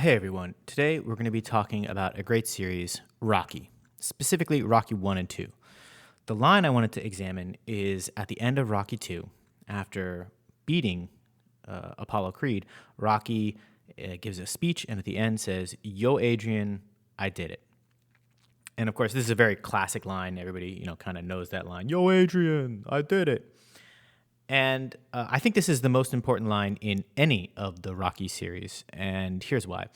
Hey everyone, today we're going to be talking about a great series, Rocky, specifically Rocky 1 and 2. The line I wanted to examine is at the end of Rocky 2, after beating Apollo Creed, Rocky gives a speech and at the end says, "Yo, Adrian, I did it." And of course, this is a very classic line. Everybody, kind of knows that line, "Yo, Adrian, I did it." And I think this is the most important line in any of the Rocky series, and here's why.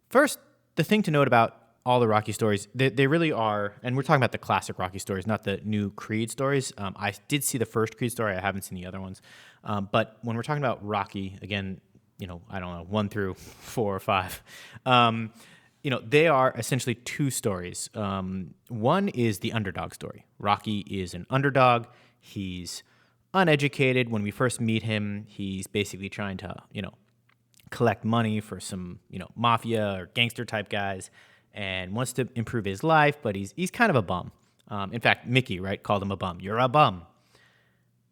First, the thing to note about all the Rocky stories, they really are, and we're talking about the classic Rocky stories, not the new Creed stories. I did see the first Creed story. I haven't seen the other ones. But when we're talking about Rocky, again, I don't know, 1 through 4 or 5, they are essentially two stories. One is the underdog story. Rocky is an underdog. He's uneducated. When we first meet him, he's basically trying to, collect money for some, mafia or gangster type guys and wants to improve his life, but he's kind of a bum. In fact, Mickey, right, called him a bum. "You're a bum."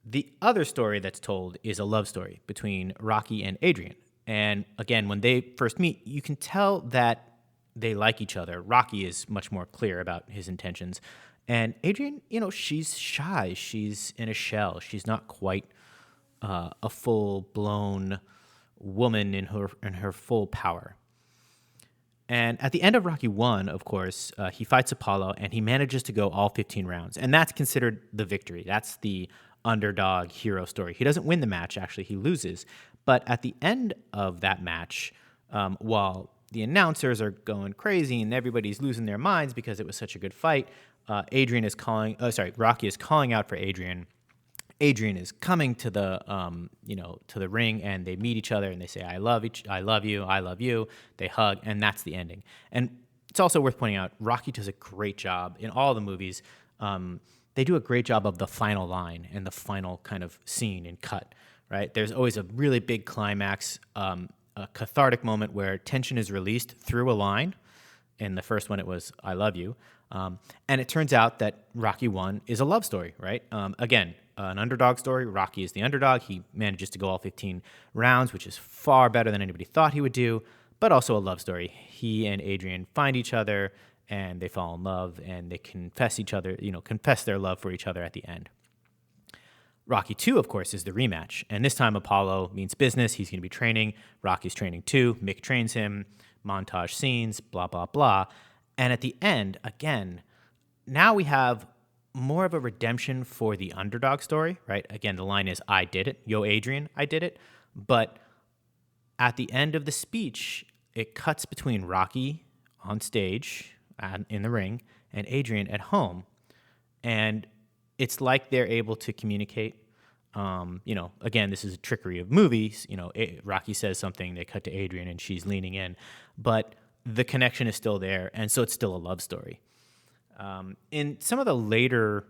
The other story that's told is a love story between Rocky and Adrian. And again, when they first meet, you can tell that they like each other. Rocky is much more clear about his intentions. And Adrian, she's shy. She's in a shell. She's not quite a full-blown woman in her full power. And at the end of Rocky 1, of course, he fights Apollo, and he manages to go all 15 rounds. And that's considered the victory. That's the underdog hero story. He doesn't win the match, actually. He loses. But at the end of that match, while the announcers are going crazy and everybody's losing their minds because it was such a good fight, Rocky is calling out for Adrian. Adrian is coming to the to the ring, and they meet each other and they say, I love you. They hug, and that's the ending. And it's also worth pointing out, Rocky does a great job in all the movies. They do a great job of the final line and the final kind of scene and cut, right? There's always a really big climax, a cathartic moment where tension is released through a line. In the first one, it was, "I love you." And it turns out that Rocky 1 is a love story, right? Again, an underdog story. Rocky is the underdog. He manages to go all 15 rounds, which is far better than anybody thought he would do, but also a love story. He and Adrian find each other, and they fall in love, and they confess their love for each other at the end. Rocky 2, of course, is the rematch. And this time Apollo means business. He's going to be training. Rocky's training too. Mick trains him. Montage scenes, blah, blah, blah. And at the end, again, now we have more of a redemption for the underdog story, right? Again, the line is, "I did it." "Yo, Adrian, I did it." But at the end of the speech, it cuts between Rocky on stage in the ring and Adrian at home. And it's like they're able to communicate. Again, this is a trickery of movies. Rocky says something, they cut to Adrian, and she's leaning in. But the connection is still there, and so it's still a love story. In some of the later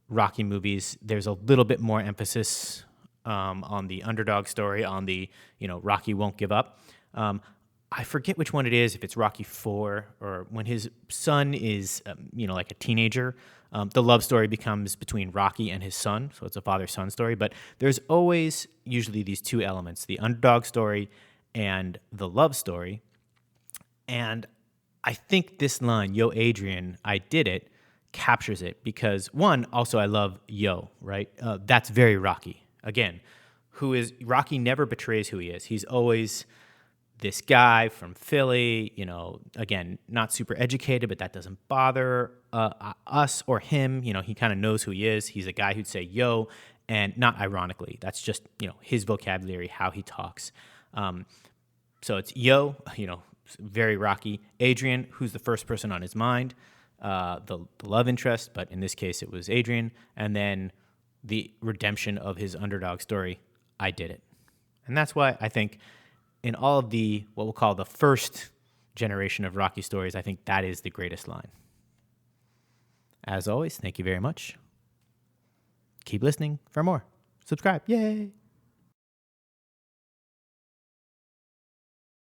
Rocky movies, there's a little bit more emphasis on the underdog story, on the, Rocky won't give up. I forget which one it is, if it's Rocky 4 or when his son is, like a teenager. The love story becomes between Rocky and his son, so it's a father-son story. But there's always usually these two elements, the underdog story and the love story. And I think this line, "Yo, Adrian, I did it," captures it because, one, also I love yo, right? That's very Rocky. Again, Rocky never betrays who he is. He's always this guy from Philly, again, not super educated, but that doesn't bother us or him. He kind of knows who he is. He's a guy who'd say yo, and not ironically. That's just, his vocabulary, how he talks. So it's yo, very Rocky. Adrian, who's the first person on his mind, the love interest, but in this case it was Adrian. And then the redemption of his underdog story, "I did it." And that's why I think in all of the, what we'll call the first generation of Rocky stories, I think that is the greatest line. As always, thank you very much. Keep listening for more. Subscribe. Yay!